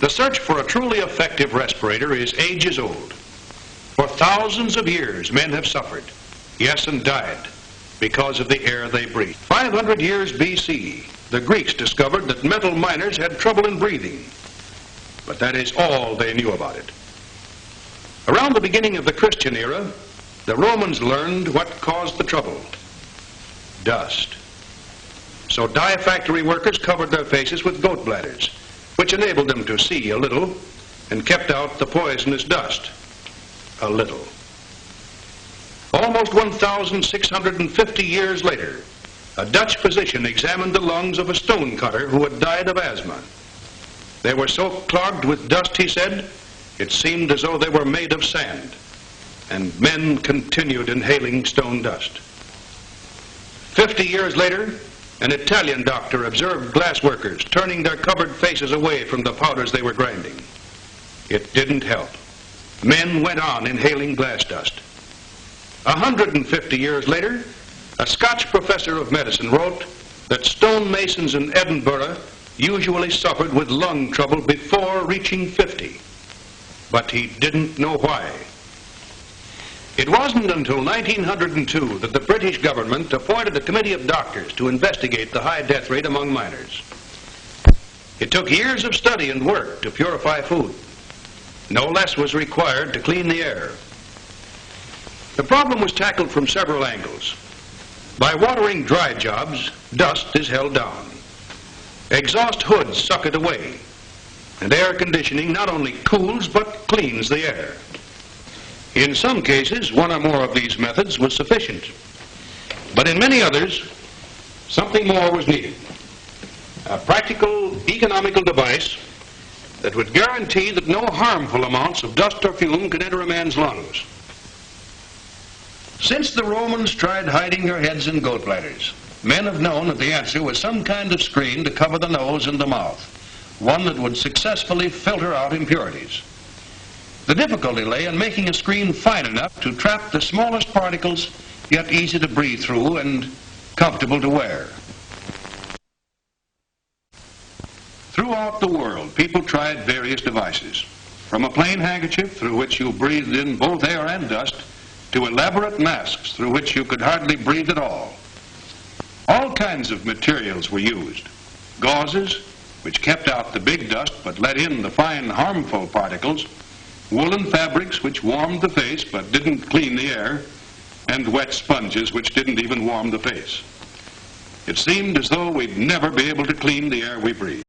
The search for a truly effective respirator is ages old. For thousands of years, men have suffered, yes, and died, because of the air they breathe. 500 years BC, the Greeks discovered that metal miners had trouble in breathing, but that is all they knew about it. Around the beginning of the Christian era, the Romans learned what caused the trouble: dust. So dye factory workers covered their faces with goat bladders, which enabled them to see a little and kept out the poisonous dust a little. Almost 1,650 years later, a Dutch physician examined the lungs of a stone cutter who had died of asthma. They were so clogged with dust, he said, it seemed as though they were made of sand, and men continued inhaling stone dust. 50 years later, an Italian doctor observed glass workers turning their covered faces away from the powders they were grinding. It didn't help. Men went on inhaling glass dust. 150 years later, a Scotch professor of medicine wrote that stonemasons in Edinburgh usually suffered with lung trouble before reaching 50, but he didn't know why. It wasn't until 1902 that the British government appointed a committee of doctors to investigate the high death rate among miners. It took years of study and work to purify food. No less was required to clean the air. The problem was tackled from several angles. By watering dry jobs, dust is held down. Exhaust hoods suck it away, and air conditioning not only cools but cleans the air. In some cases, one or more of these methods was sufficient, but in many others, something more was needed. A practical, economical device that would guarantee that no harmful amounts of dust or fume could enter a man's lungs. Since the Romans tried hiding their heads in goat bladders, men have known that the answer was some kind of screen to cover the nose and the mouth, one that would successfully filter out impurities. The difficulty lay in making a screen fine enough to trap the smallest particles, yet easy to breathe through and comfortable to wear. Throughout the world, people tried various devices, from a plain handkerchief through which you breathed in both air and dust, to elaborate masks through which you could hardly breathe at all. All kinds of materials were used. Gauzes, which kept out the big dust but let in the fine, harmful particles, woolen fabrics which warmed the face but didn't clean the air, and wet sponges which didn't even warm the face. It seemed as though we'd never be able to clean the air we breathed.